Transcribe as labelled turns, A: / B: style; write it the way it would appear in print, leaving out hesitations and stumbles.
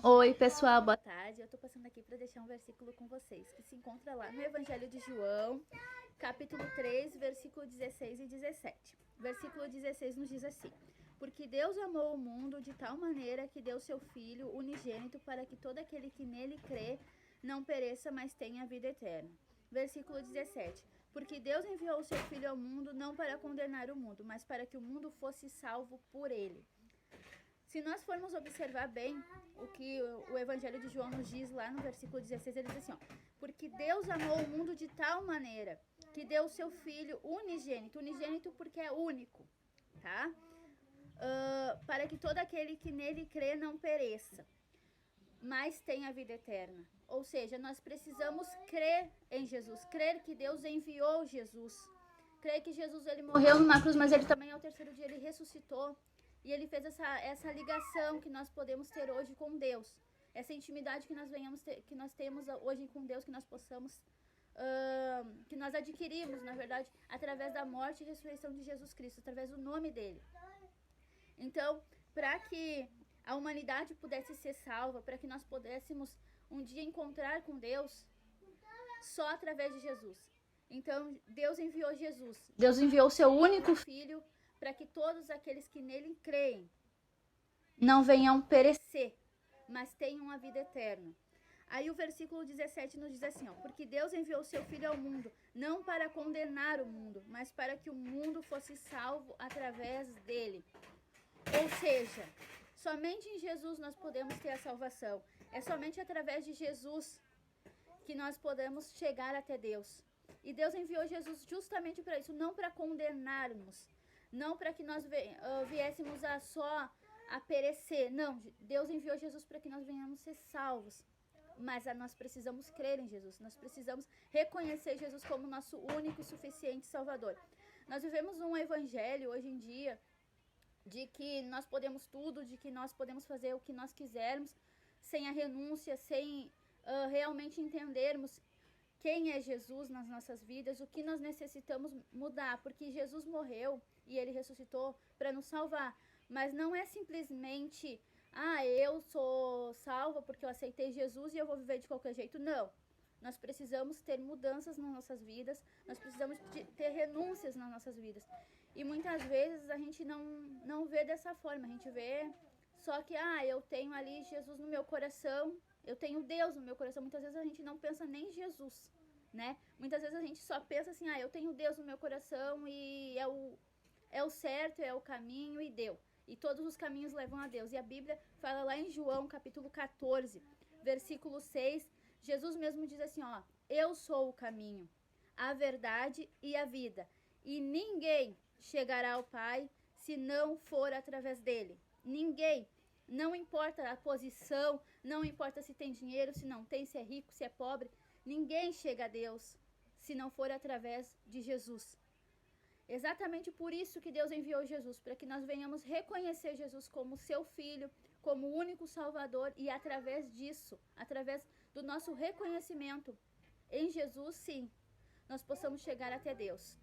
A: Oi, pessoal, boa tarde. Eu tô passando aqui para deixar um versículo com vocês, que se encontra lá no Evangelho de João, capítulo 3, versículo 16 e 17. Versículo 16 nos diz assim: Porque Deus amou o mundo de tal maneira que deu seu Filho unigênito para que todo aquele que nele crê não pereça, mas tenha vida eterna. Versículo 17. Porque Deus enviou o seu Filho ao mundo não para condenar o mundo, mas para que o mundo fosse salvo por ele. Se nós formos observar bem o que o Evangelho de João nos diz lá no versículo 16, ele diz assim, ó, porque Deus amou o mundo de tal maneira que deu o seu Filho unigênito porque é único, tá? Para que todo aquele que nele crê não pereça, mas tenha vida eterna. Ou seja, nós precisamos crer em Jesus, crer que Deus enviou Jesus, crer que Jesus ele morreu numa cruz, mas ele também ao terceiro dia ele ressuscitou. E ele fez essa ligação que nós podemos ter hoje com Deus. Essa intimidade que que nós temos hoje com Deus, que nós possamos, que nós adquirimos, na verdade, através da morte e ressurreição de Jesus Cristo, através do nome dele. Então, para que a humanidade pudesse ser salva, para que nós pudéssemos um dia encontrar com Deus, só através de Jesus. Então, Deus enviou Jesus. Deus enviou o seu único filho para que todos aqueles que nele creem não venham perecer, mas tenham a vida eterna. Aí o versículo 17 nos diz assim, ó, porque Deus enviou o seu Filho ao mundo, não para condenar o mundo, mas para que o mundo fosse salvo através dele. Ou seja, somente em Jesus nós podemos ter a salvação. É somente através de Jesus que nós podemos chegar até Deus. E Deus enviou Jesus justamente para isso, não para condenarmos, não para que nós viéssemos a perecer. Não, Deus enviou Jesus para que nós venhamos ser salvos. Mas nós precisamos crer em Jesus. Nós precisamos reconhecer Jesus como nosso único e suficiente Salvador. Nós vivemos um evangelho hoje em dia de que nós podemos tudo, de que nós podemos fazer o que nós quisermos, sem a renúncia, sem realmente entendermos quem é Jesus nas nossas vidas, o que nós necessitamos mudar, porque Jesus morreu e ele ressuscitou para nos salvar, mas não é simplesmente, eu sou salva porque eu aceitei Jesus e eu vou viver de qualquer jeito, não. Nós precisamos ter mudanças nas nossas vidas, nós precisamos ter renúncias nas nossas vidas, e muitas vezes a gente não vê dessa forma, a gente vê só que, eu tenho ali Jesus no meu coração, eu tenho Deus no meu coração. Muitas vezes a gente não pensa nem em Jesus, né? Muitas vezes a gente só pensa assim, eu tenho Deus no meu coração e é o certo, é o caminho e deu. E todos os caminhos levam a Deus. E a Bíblia fala lá em João, capítulo 14, versículo 6, Jesus mesmo diz assim, ó, eu sou o caminho, a verdade e a vida. E ninguém chegará ao Pai se não for através dele. Ninguém. Não importa a posição, não importa se tem dinheiro, se não tem, se é rico, se é pobre. Ninguém chega a Deus se não for através de Jesus. Exatamente por isso que Deus enviou Jesus, para que nós venhamos reconhecer Jesus como seu Filho, como o único Salvador, e através disso, através do nosso reconhecimento em Jesus, sim, nós possamos chegar até Deus.